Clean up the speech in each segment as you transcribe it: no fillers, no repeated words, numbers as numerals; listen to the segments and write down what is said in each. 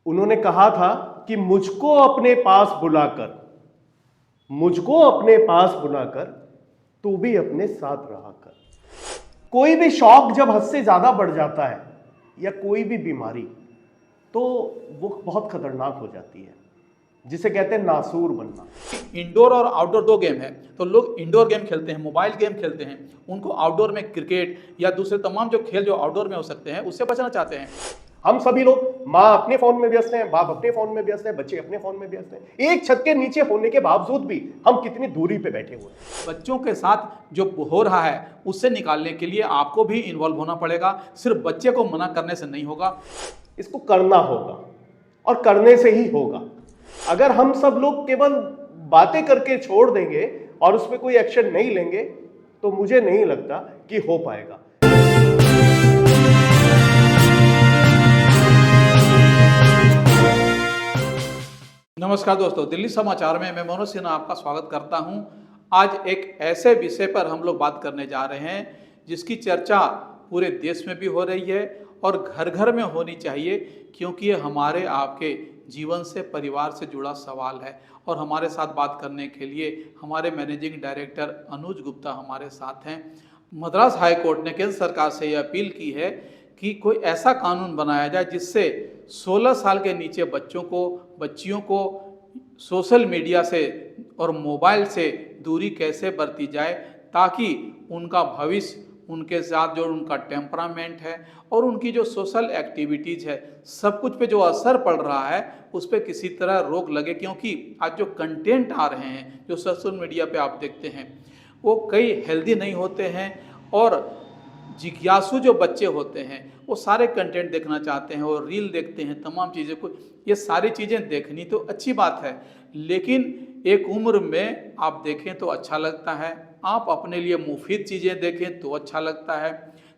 उन्होंने कहा था कि मुझको अपने पास बुलाकर तू भी अपने साथ रहा कर। कोई भी शौक जब हद से ज्यादा बढ़ जाता है या कोई भी बीमारी, तो वो बहुत खतरनाक हो जाती है, जिसे कहते हैं नासूर बनना। इंडोर और आउटडोर दो गेम है, तो लोग इंडोर गेम खेलते हैं, मोबाइल गेम खेलते हैं। उनको आउटडोर में क्रिकेट या दूसरे तमाम जो खेल जो आउटडोर में हो सकते हैं उससे बचना चाहते हैं। हम सभी लोग, माँ अपने फोन में व्यस्त हैं, बाप अपने फोन में व्यस्त हैं, बच्चे अपने फोन में व्यस्त हैं। एक छत के नीचे होने के बावजूद भी हम कितनी दूरी पे बैठे हुए हैं। बच्चों के साथ जो हो रहा है उससे निकालने के लिए आपको भी इन्वॉल्व होना पड़ेगा, सिर्फ बच्चे को मना करने से नहीं होगा। इसको करना होगा और करने से ही होगा। अगर हम सब लोग केवल बातें करके छोड़ देंगे और उस पर कोई एक्शन नहीं लेंगे तो मुझे नहीं लगता कि हो पाएगा। नमस्कार दोस्तों, दिल्ली समाचार में मैं मनोज सिन्हा आपका स्वागत करता हूं। आज एक ऐसे विषय पर हम लोग बात करने जा रहे हैं जिसकी चर्चा पूरे देश में भी हो रही है और घर घर में होनी चाहिए, क्योंकि ये हमारे आपके जीवन से, परिवार से जुड़ा सवाल है। और हमारे साथ बात करने के लिए हमारे मैनेजिंग डायरेक्टर अनुज गुप्ता हमारे साथ हैं। मद्रास हाई कोर्ट ने केंद्र सरकार से यह अपील की है कि कोई ऐसा कानून बनाया जाए जिससे 16 साल के नीचे बच्चियों को सोशल मीडिया से और मोबाइल से दूरी कैसे बरती जाए, ताकि उनका भविष्य, उनके साथ जो उनका टेम्परामेंट है और उनकी जो सोशल एक्टिविटीज़ है, सब कुछ पे जो असर पड़ रहा है उस पर किसी तरह रोक लगे। क्योंकि आज जो कंटेंट आ रहे हैं, जो सोशल मीडिया पे आप देखते हैं, वो कई हेल्दी नहीं होते हैं और जिज्ञासु जो बच्चे होते हैं वो सारे कंटेंट देखना चाहते हैं और रील देखते हैं, तमाम चीज़ें को। ये सारी चीज़ें देखनी तो अच्छी बात है, लेकिन एक उम्र में आप देखें तो अच्छा लगता है, आप अपने लिए मुफीद चीज़ें देखें तो अच्छा लगता है,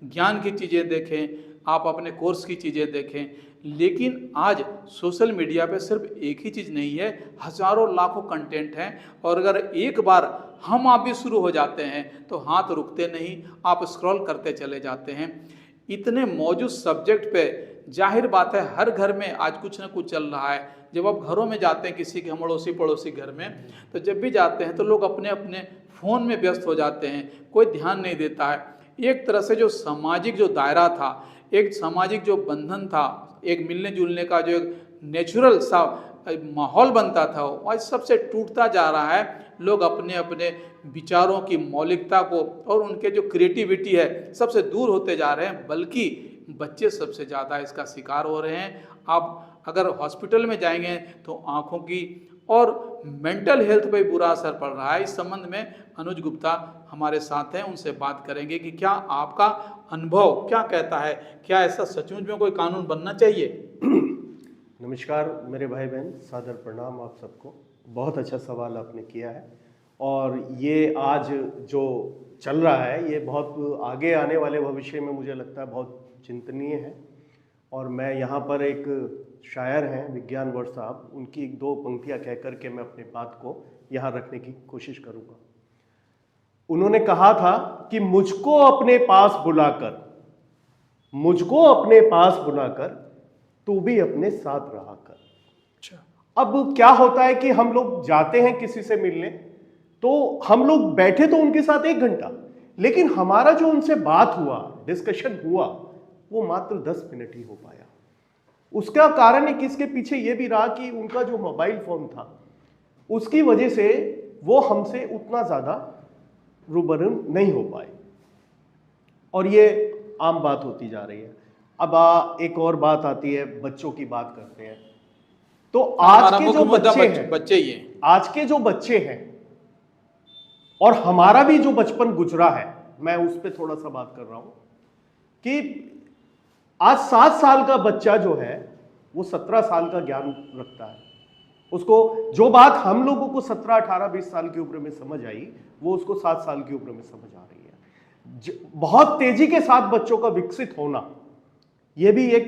ज्ञान की चीज़ें देखें, आप अपने कोर्स की चीज़ें देखें। लेकिन आज सोशल मीडिया पे सिर्फ एक ही चीज़ नहीं है, हज़ारों लाखों कंटेंट हैं। और अगर एक बार हम आप भी शुरू हो जाते हैं तो हाथ रुकते नहीं, आप स्क्रॉल करते चले जाते हैं। इतने मौजूद सब्जेक्ट पे जाहिर बात है हर घर में आज कुछ ना कुछ चल रहा है। जब आप घरों में जाते हैं किसी के अड़ोसी पड़ोसी घर में, तो जब भी जाते हैं तो लोग अपने अपने फ़ोन में व्यस्त हो जाते हैं, कोई ध्यान नहीं देता है। एक तरह से जो सामाजिक जो दायरा था, एक सामाजिक जो बंधन था, एक मिलने जुलने का जो एक नेचुरल सा माहौल बनता था, वो आज सबसे टूटता जा रहा है। लोग अपने अपने विचारों की मौलिकता को और उनके जो क्रिएटिविटी है सबसे दूर होते जा रहे हैं, बल्कि बच्चे सबसे ज़्यादा इसका शिकार हो रहे हैं। आप अगर हॉस्पिटल में जाएंगे तो आँखों की और मेंटल हेल्थ पे बुरा असर पड़ रहा है। इस संबंध में अनुज गुप्ता हमारे साथ हैं, उनसे बात करेंगे कि क्या आपका अनुभव क्या कहता है, क्या ऐसा सचमुच में कोई कानून बनना चाहिए? नमस्कार मेरे भाई बहन, सादर प्रणाम आप सबको। बहुत अच्छा सवाल आपने किया है और ये आज जो चल रहा है ये बहुत आगे आने वाले भविष्य में मुझे लगता है बहुत चिंतनीय है। और मैं यहाँ पर एक शायर हैं विज्ञानवर साहब, उनकी एक दो पंक्तियाँ कह कर के मैं अपनी बात को यहाँ रखने की कोशिश करूँगा। उन्होंने कहा था कि मुझको अपने पास बुलाकर तू भी अपने साथ रहा कर। अच्छा, अब क्या होता है कि हम लोग जाते हैं किसी से मिलने, तो हम लोग बैठे तो उनके साथ 1 घंटा, लेकिन हमारा जो उनसे बात हुआ, डिस्कशन हुआ, वो मात्र 10 मिनट ही हो पाया। उसका कारण एक इसके पीछे ये भी रहा कि उनका जो मोबाइल फोन था उसकी वजह से वो हमसे उतना ज्यादा रूबरू नहीं हो पाए और ये आम बात होती जा रही है। अब एक और बात आती है, बच्चों की बात करते हैं। तो आज के जो बच्चे ही हैं, आज के जो बच्चे हैं और हमारा भी जो बचपन गुजरा है, मैं उस पर थोड़ा सा बात कर रहा हूं कि आज 7 साल का बच्चा जो है वो 17 साल का ज्ञान रखता है। उसको जो बात हम लोगों को 17, 18, 20 साल की उम्र में समझ आई, वो उसको 7 साल की उम्र में समझ आ रही है। बहुत तेजी के साथ बच्चों का विकसित होना, यह भी एक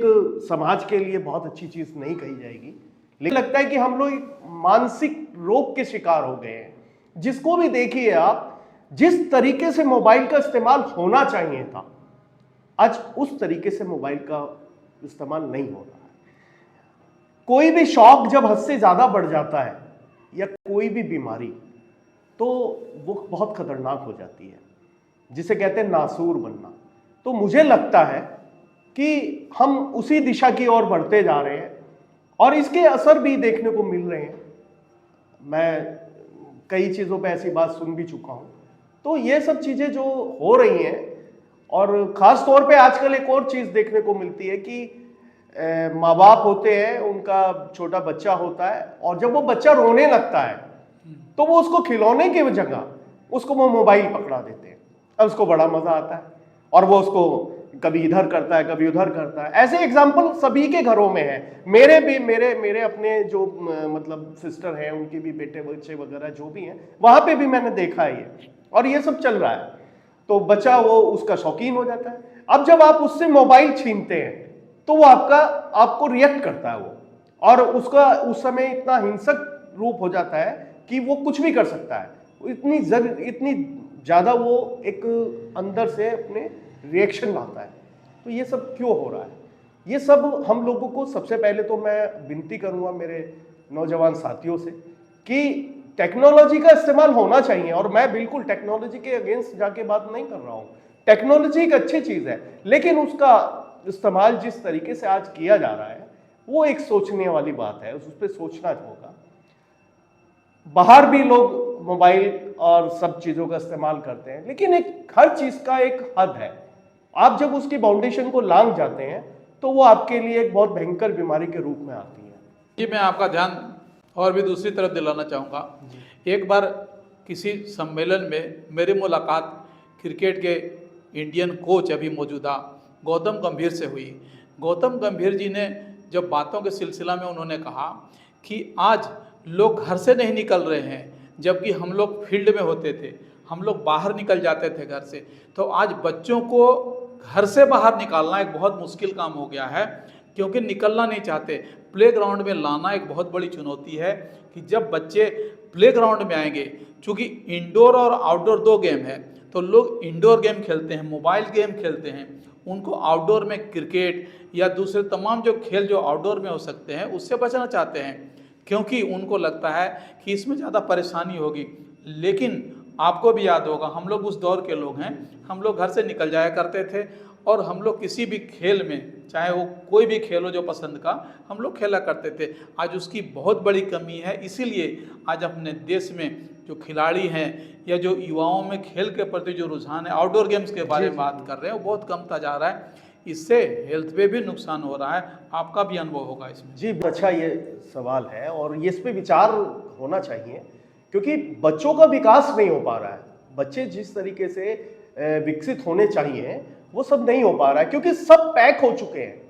समाज के लिए बहुत अच्छी चीज नहीं कही जाएगी, लेकिन लगता है कि हम लोग मानसिक रोग के शिकार हो गए हैं। जिसको भी देखिए आप, जिस तरीके से मोबाइल का इस्तेमाल होना चाहिए था, आज उस तरीके से मोबाइल का इस्तेमाल नहीं हो रहा है। कोई भी शौक जब हद से ज्यादा बढ़ जाता है या कोई भी बीमारी, तो वो बहुत खतरनाक हो जाती है, जिसे कहते हैं नासूर बनना। तो मुझे लगता है कि हम उसी दिशा की ओर बढ़ते जा रहे हैं और इसके असर भी देखने को मिल रहे हैं। मैं कई चीज़ों पे ऐसी बात सुन भी चुका हूँ। तो ये सब चीज़ें जो हो रही हैं, और ख़ास तौर पे आजकल एक और चीज़ देखने को मिलती है कि माँ बाप होते हैं, उनका छोटा बच्चा होता है और जब वो बच्चा रोने लगता है तो वो उसको खिलौने की जगह उसको वो मोबाइल पकड़ा देते हैं। अब उसको बड़ा मज़ा आता है और वो उसको कभी इधर करता है, कभी उधर करता है। ऐसे एग्जाम्पल सभी के घरों में है। मेरे अपने जो मतलब सिस्टर हैं, उनके भी बेटे बच्चे वगैरह जो भी हैं, वहां पे भी मैंने देखा है ये, और ये सब चल रहा है। तो बच्चा वो उसका शौकीन हो जाता है। अब जब आप उससे मोबाइल छीनते हैं तो वो आपको रिएक्ट करता है वो, और उसका उस समय इतना हिंसक रूप हो जाता है कि वो कुछ भी कर सकता है। इतनी ज्यादा वो एक अंदर से अपने रिएक्शन लाता है। तो ये सब क्यों हो रहा है? ये सब हम लोगों को, सबसे पहले तो मैं विनती करूंगा मेरे नौजवान साथियों से कि टेक्नोलॉजी का इस्तेमाल होना चाहिए, और मैं बिल्कुल टेक्नोलॉजी के अगेंस्ट जाके बात नहीं कर रहा हूं। टेक्नोलॉजी एक अच्छी चीज है, लेकिन उसका इस्तेमाल जिस तरीके से आज किया जा रहा है वो एक सोचने वाली बात है, उस पर सोचना होगा। बाहर भी लोग मोबाइल और सब चीजों का इस्तेमाल करते हैं, लेकिन एक हर चीज का एक हद है। आप जब उसकी बाउंडेशन को लांघ जाते हैं तो वो आपके लिए एक बहुत भयंकर बीमारी के रूप में आती है। जी, मैं आपका ध्यान और भी दूसरी तरफ दिलाना चाहूँगा। एक बार किसी सम्मेलन में मेरी मुलाकात क्रिकेट के इंडियन कोच अभी मौजूदा गौतम गंभीर से हुई। गौतम गंभीर जी ने जब बातों के सिलसिला में उन्होंने कहा कि आज लोग घर से नहीं निकल रहे हैं, जबकि हम लोग फील्ड में होते थे, हम लोग बाहर निकल जाते थे घर से, तो आज बच्चों को घर से बाहर निकालना एक बहुत मुश्किल काम हो गया है, क्योंकि निकलना नहीं चाहते। प्लेग्राउंड में लाना एक बहुत बड़ी चुनौती है कि जब बच्चे प्लेग्राउंड में आएंगे, चूँकि इंडोर और आउटडोर दो गेम है, तो लोग इंडोर गेम खेलते हैं, मोबाइल गेम खेलते हैं। उनको आउटडोर में क्रिकेट या दूसरे तमाम जो खेल जो आउटडोर में हो सकते हैं उससे बचना चाहते हैं, क्योंकि उनको लगता है कि इसमें ज़्यादा परेशानी होगी। लेकिन आपको भी याद होगा, हम लोग उस दौर के लोग हैं, हम लोग घर से निकल जाया करते थे और हम लोग किसी भी खेल में, चाहे वो कोई भी खेल हो जो पसंद का, हम लोग खेला करते थे। आज उसकी बहुत बड़ी कमी है। इसीलिए आज अपने देश में जो खिलाड़ी हैं या जो युवाओं में खेल के प्रति जो रुझान है, आउटडोर गेम्स के बारे में बात कर रहे हैं, वो बहुत कमता जा रहा है। इससे हेल्थ पे भी नुकसान हो रहा है। आपका भी अनुभव होगा इसमें। जी, अच्छा ये सवाल है और ये इस पे विचार होना चाहिए, क्योंकि बच्चों का विकास नहीं हो पा रहा है। बच्चे जिस तरीके से विकसित होने चाहिए वो सब नहीं हो पा रहा है, क्योंकि सब पैक हो चुके हैं।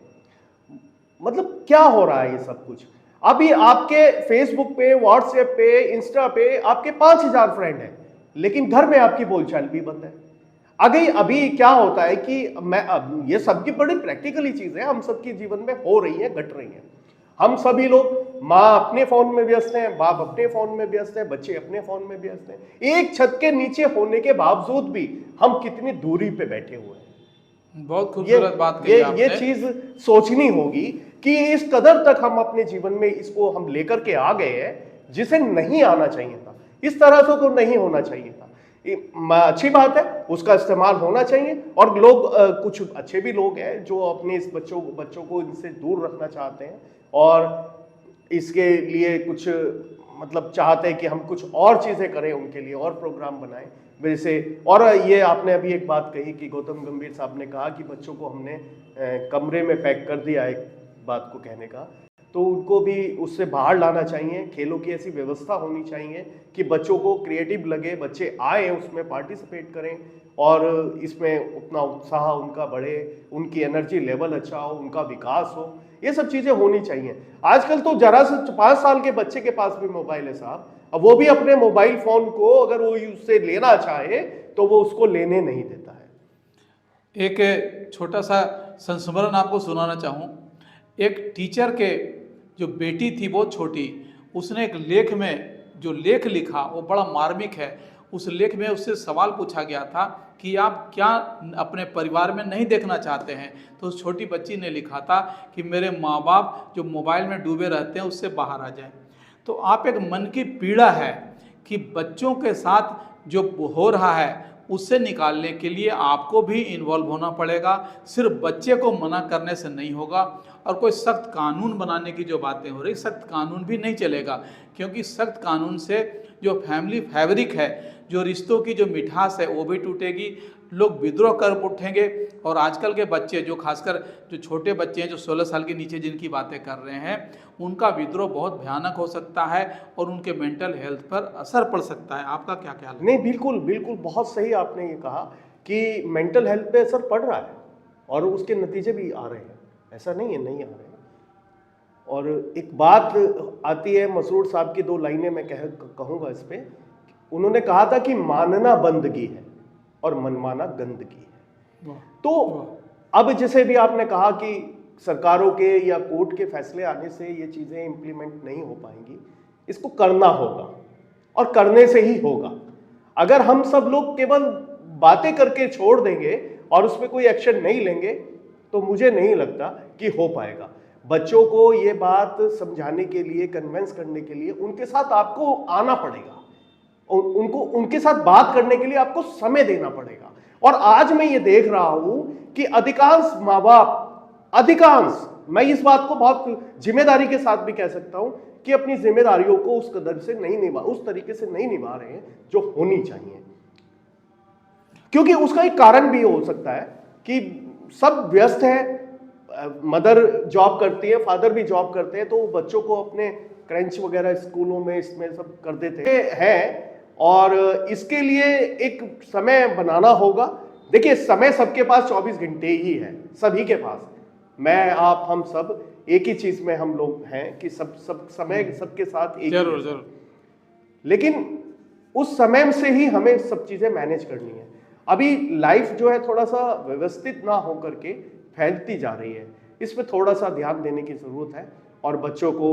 मतलब क्या हो रहा है ये सब कुछ? अभी आपके फेसबुक पे, व्हाट्सएप पे, इंस्टा पे आपके 5000 फ्रेंड हैं, लेकिन घर में आपकी बोलचाल भी बंद है। अभी क्या होता है कि अब ये सबकी बड़ी प्रैक्टिकली चीजें हम सबके जीवन में हो रही है, घट रही है। हम सभी लोग, माँ अपने फोन में व्यस्त हैं, बाप अपने फोन में व्यस्त हैं, बच्चे अपने फोन में व्यस्त हैं। एक छत के नीचे होने के बावजूद भी हम कितनी दूरी पे बैठे हुए हैं। बहुत खूबसूरत बात कही आपने। ये चीज सोचनी होगी कि इस कदर तक हम अपने जीवन में इसको हम लेकर के आ गए हैं, जिसे नहीं आना चाहिए था। इस तरह से तो नहीं होना चाहिए था। अच्छी बात है, उसका इस्तेमाल होना चाहिए, और लोग कुछ अच्छे भी लोग हैं जो अपने इस बच्चों को इनसे दूर रखना चाहते हैं और इसके लिए कुछ मतलब चाहते हैं कि हम कुछ और चीज़ें करें उनके लिए, और प्रोग्राम बनाएं वैसे। और ये आपने अभी एक बात कही कि गौतम गंभीर साहब ने कहा कि बच्चों को हमने कमरे में पैक कर दिया, एक बात को कहने का, तो उनको भी उससे बाहर लाना चाहिए। खेलों की ऐसी व्यवस्था होनी चाहिए कि बच्चों को क्रिएटिव लगे, बच्चे आए, उसमें पार्टिसिपेट करें और इसमें उतना उत्साह उनका बढ़े, उनकी एनर्जी लेवल अच्छा हो, उनका विकास हो। ये सब चीज़ें होनी चाहिए। आजकल तो जरा से 5 साल के बच्चे के पास भी मोबाइल है साहब, अब वो भी अपने मोबाइल फोन को अगर वो उससे लेना चाहे तो वो उसको लेने नहीं देता है। एक छोटा सा संस्मरण आपको सुनाना चाहूँ। एक टीचर के जो बेटी थी बहुत छोटी, उसने एक लेख में जो लेख लिखा वो बड़ा मार्मिक है। उस लेख में उससे सवाल पूछा गया था कि आप क्या अपने परिवार में नहीं देखना चाहते हैं। तो उस छोटी बच्ची ने लिखा था कि मेरे माँ बाप जो मोबाइल में डूबे रहते हैं उससे बाहर आ जाएं। तो आप एक मन की पीड़ा है कि बच्चों के साथ जो हो रहा है उससे निकालने के लिए आपको भी इन्वॉल्व होना पड़ेगा। सिर्फ बच्चे को मना करने से नहीं होगा, और कोई सख्त कानून बनाने की जो बातें हो रही, सख्त कानून भी नहीं चलेगा, क्योंकि सख्त कानून से जो फैमिली फैब्रिक है, जो रिश्तों की जो मिठास है वो भी टूटेगी, लोग विद्रोह कर उठेंगे। और आजकल के बच्चे जो खासकर जो छोटे बच्चे हैं जो 16 साल के नीचे जिनकी बातें कर रहे हैं, उनका विद्रोह बहुत भयानक हो सकता है और उनके मेंटल हेल्थ पर असर पड़ सकता है। आपका क्या ख्याल है? नहीं, बिल्कुल बिल्कुल, बहुत सही आपने ये कहा कि मेंटल हेल्थ पे असर पड़ रहा है और उसके नतीजे भी आ रहे हैं, ऐसा नहीं है नहीं आ रहे हैं। और एक बात आती है, मसरूर साहब की 2 लाइनें मैं कहूँगा इस पे। उन्होंने कहा था कि मानना बंदगी है और मनमाना गंदगी है। तो अब जैसे भी आपने कहा कि सरकारों के या कोर्ट के फैसले आने से ये चीज़ें इम्प्लीमेंट नहीं हो पाएंगी, इसको करना होगा और करने से ही होगा। अगर हम सब लोग केवल बातें करके छोड़ देंगे और उस पर कोई एक्शन नहीं लेंगे तो मुझे नहीं लगता कि हो पाएगा। बच्चों को ये बात समझाने के लिए, कन्विंस करने के लिए उनके साथ आपको आना पड़ेगा, उनको उनके साथ बात करने के लिए आपको समय देना पड़ेगा। और आज मैं ये देख रहा हूं कि अधिकांश माँ बाप, मैं इस बात को बहुत जिम्मेदारी के साथ भी कह सकता हूं कि अपनी जिम्मेदारियों को उस तरीके से नहीं निभा रहे हैं जो होनी चाहिए। क्योंकि उसका एक कारण भी हो सकता है कि सब व्यस्त है, मदर जॉब करती है, फादर भी जॉब करते हैं, तो वो बच्चों को अपने क्रंच वगैरह स्कूलों में इसमें सब कर देते हैं और इसके लिए एक समय बनाना होगा। देखिए, समय सबके पास 24 घंटे ही है, सभी के पास। मैं, आप, हम सब एक ही चीज में हम लोग हैं कि सब समय सबके साथ एक जरूर जरूर, लेकिन उस समय से ही हमें सब चीजें मैनेज करनी है। अभी लाइफ जो है थोड़ा सा व्यवस्थित ना हो करके फैलती जा रही है, इस पे थोड़ा सा ध्यान देने की जरूरत है। और बच्चों को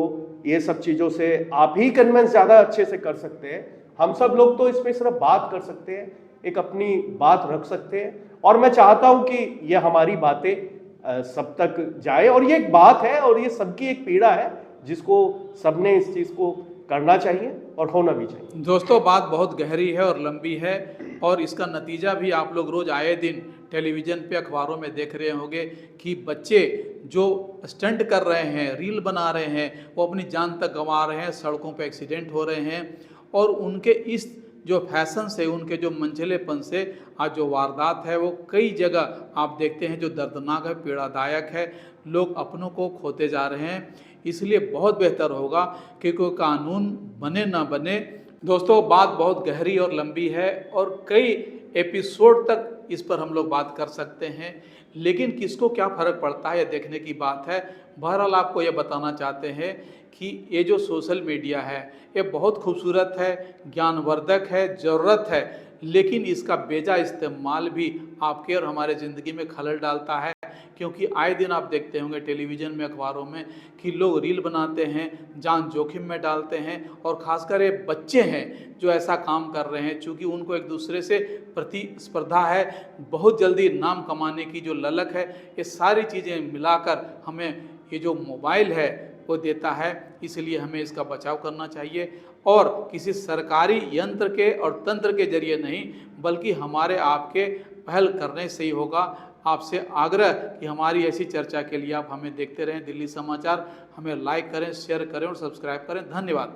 ये सब चीजों से आप ही कन्विंस ज्यादा अच्छे से कर सकते हैं। हम सब लोग तो इस पे सिर्फ बात कर सकते हैं, एक अपनी बात रख सकते हैं। और मैं चाहता हूं कि ये हमारी बातें सब तक जाए, और ये एक बात है और ये सबकी एक पीड़ा है जिसको सबने इस चीज को करना चाहिए और होना भी चाहिए। दोस्तों, बात बहुत गहरी है और लंबी है, और इसका नतीजा भी आप लोग रोज आए दिन टेलीविज़न पे, अखबारों में देख रहे होंगे कि बच्चे जो स्टंट कर रहे हैं, रील बना रहे हैं, वो अपनी जान तक गंवा रहे हैं, सड़कों पे एक्सीडेंट हो रहे हैं। और उनके इस जो फैशन से, उनके जो मंझलेपन से आज जो वारदात है वो कई जगह आप देखते हैं जो दर्दनाक है, पीड़ादायक है। लोग अपनों को खोते जा रहे हैं। इसलिए बहुत बेहतर होगा कि कोई कानून बने ना बने। दोस्तों, बात बहुत गहरी और लंबी है और कई एपिसोड तक इस पर हम लोग बात कर सकते हैं, लेकिन किसको क्या फ़र्क पड़ता है ये देखने की बात है। बहरहाल आपको ये बताना चाहते हैं कि ये जो सोशल मीडिया है ये बहुत खूबसूरत है, ज्ञानवर्धक है, ज़रूरत है, लेकिन इसका बेजा इस्तेमाल भी आपके और हमारे ज़िंदगी में खलल डालता है। क्योंकि आए दिन आप देखते होंगे टेलीविज़न में, अखबारों में कि लोग रील बनाते हैं, जान जोखिम में डालते हैं, और ख़ासकर ये बच्चे हैं जो ऐसा काम कर रहे हैं, चूँकि उनको एक दूसरे से प्रतिस्पर्धा है, बहुत जल्दी नाम कमाने की जो ललक है, ये सारी चीज़ें मिलाकर हमें ये जो मोबाइल है वो देता है। इसलिए हमें इसका बचाव करना चाहिए, और किसी सरकारी यंत्र के और तंत्र के जरिए नहीं, बल्कि हमारे आपके पहल करने से ही होगा। आपसे आग्रह कि हमारी ऐसी चर्चा के लिए आप हमें देखते रहें दिल्ली समाचार। हमें लाइक करें, शेयर करें और सब्सक्राइब करें। धन्यवाद।